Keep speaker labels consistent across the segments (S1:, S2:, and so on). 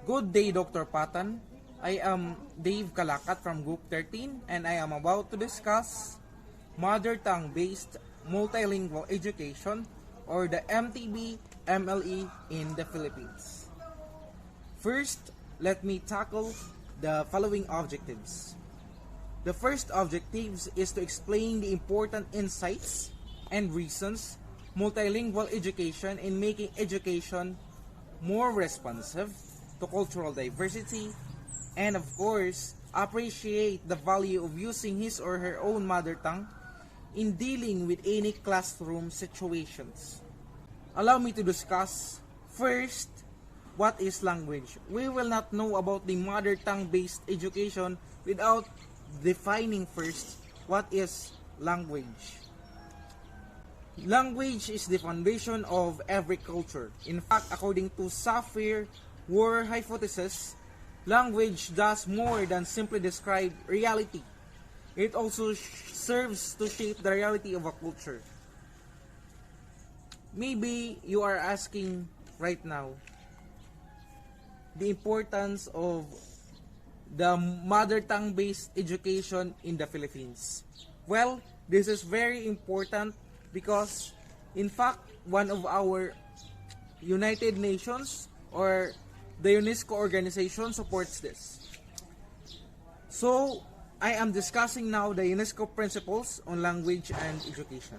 S1: Good day, Dr. Patan. I am Dave Kalakat from Group 13 and I am about to discuss Mother Tongue-based multilingual education or the MTB MLE in the Philippines. First, let me tackle the following objectives. The first objective is to explain the important insights and reasons multilingual education in making education more responsive to cultural diversity, and of course, appreciate the value of using his or her own mother tongue in dealing with any classroom situations. Allow me to discuss first what is language. We will not know about the mother tongue based education without defining first what is language. Language is the foundation of every culture. In fact, according to Sapir-Whorf hypothesis, language does more than simply describe reality. It also serves to shape the reality of a culture. Maybe you are asking right now the importance of the mother tongue based education in the Philippines. Well, this is very important because in fact one of our United Nations or the UNESCO organization supports this. So I am discussing now the UNESCO principles on language and education.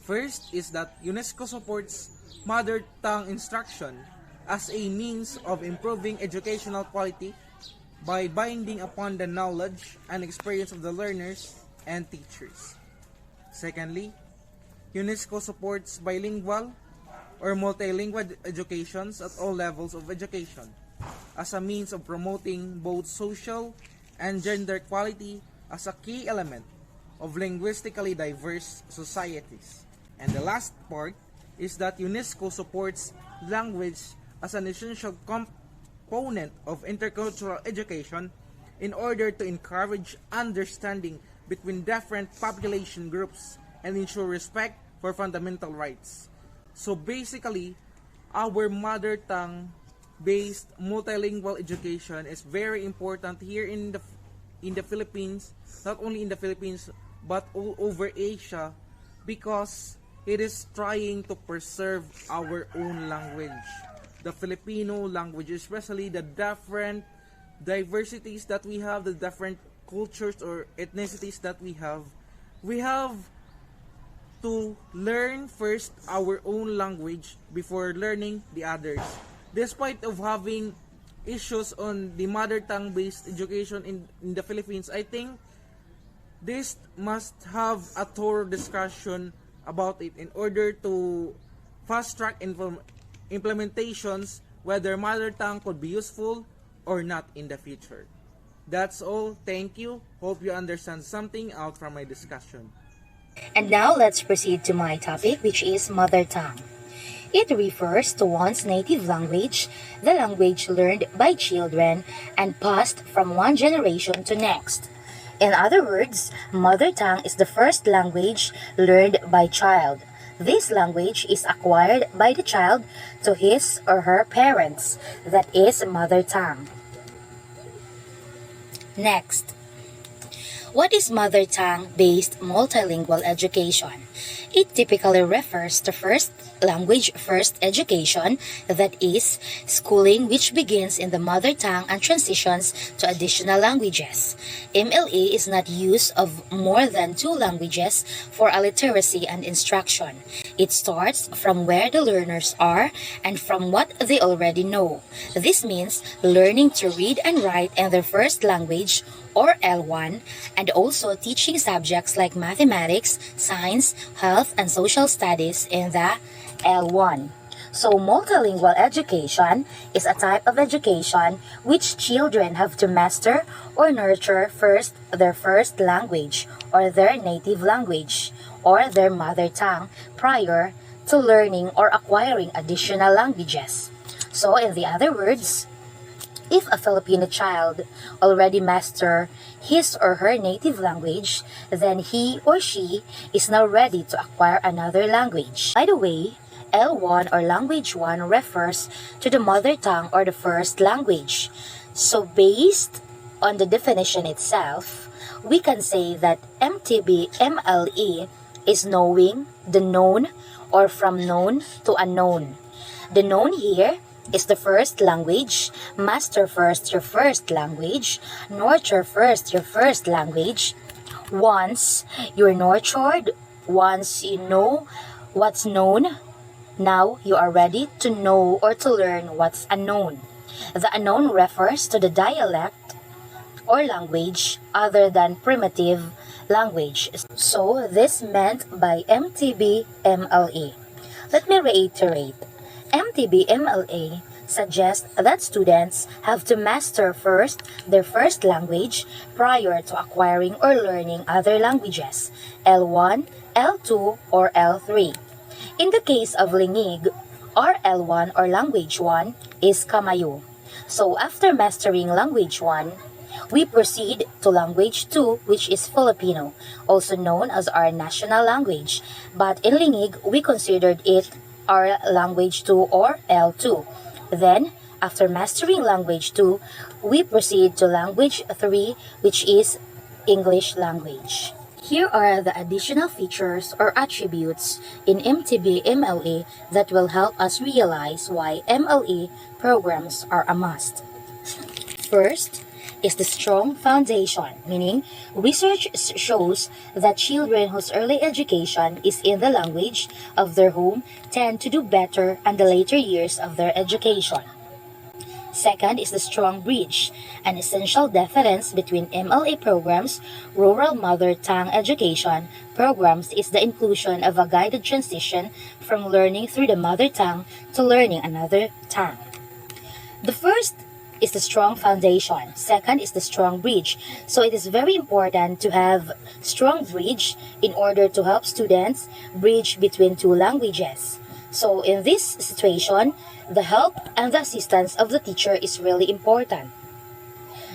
S1: First is that UNESCO supports mother tongue instruction as a means of improving educational quality by binding upon the knowledge and experience of the learners and teachers. Secondly, UNESCO supports bilingual or multilingual educations at all levels of education as a means of promoting both social and gender equality as a key element of linguistically diverse societies. And the last part is that UNESCO supports language as an essential component of intercultural education in order to encourage understanding between different population groups and ensure respect for fundamental rights. So basically, our mother tongue based multilingual education is very important here in the Philippines, not only in the Philippines but all over Asia, because it is trying to preserve our own language, the Filipino language, especially the different diversities that we have, the different cultures or ethnicities that we have. We have to learn first our own language before learning the others. Despite of having issues on the mother tongue based education in the Philippines, I think this must have a thorough discussion about it in order to fast track implementations whether mother tongue could be useful or not in the future. That's all. Thank you. Hope you understand something out from my discussion.
S2: And now let's proceed to my topic, which is mother tongue. It refers to one's native language, the language learned by children and passed from one generation to next. In other words, mother tongue is the first language learned by child. This language is acquired by the child to his or her parents. That is mother tongue. Next, what is mother tongue-based multilingual education? It typically refers to language-first education, that is, schooling which begins in the mother tongue and transitions to additional languages. MLA is not use of more than two languages for literacy and instruction. It starts from where the learners are and from what they already know. This means learning to read and write in their first language or L1, and also teaching subjects like mathematics, science, health, and social studies in the L1. So multilingual education is a type of education which children have to master or nurture first their first language or their native language or their mother tongue prior to learning or acquiring additional languages. So in the other words, if a Filipino child already master his or her native language, then he or she is now ready to acquire another language. By the way, L1 or language 1 refers to the mother tongue or the first language. So based on the definition itself, we can say that MTB MLE is knowing, the known, or from known to unknown. The known here is the first language, master first your first language, nurture first your first language. Once you're nurtured, once you know what's known, now you are ready to know or to learn what's unknown. The unknown refers to the dialect or language other than primitive language. So this meant by MTB MLA. Let me reiterate. MTB MLA suggests that students have to master first their first language prior to acquiring or learning other languages, L1, L2, or L3. In the case of Lingig, our L1 or language 1 is Kamayo. So after mastering language 1, we proceed to language 2, which is Filipino, also known as our national language. But in Lingig, we considered it our language 2 or L2. Then, after mastering language 2, we proceed to language 3, which is English language. Here are the additional features or attributes in MTB MLA that will help us realize why MLA programs are a must. First is the strong foundation, meaning research shows that children whose early education is in the language of their home tend to do better in the later years of their education. Second is the strong bridge. An essential difference between MLA programs, rural mother tongue education programs, is the inclusion of a guided transition from learning through the mother tongue to learning another tongue. The first is the strong foundation. Second is the strong bridge. So it is very important to have strong bridge in order to help students bridge between two languages. So in this situation, the help and the assistance of the teacher is really important.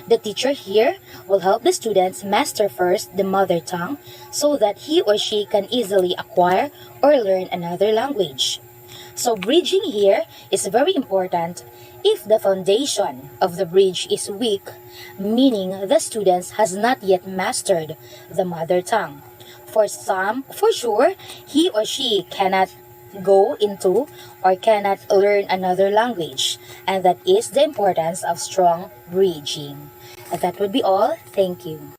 S2: The teacher here will help the students master first the mother tongue so that he or she can easily acquire or learn another language. So bridging here is very important if the foundation of the bridge is weak, meaning the students has not yet mastered the mother tongue. For sure, he or she cannot go into or cannot learn another language, and that is the importance of strong bridging. That would be all. Thank you.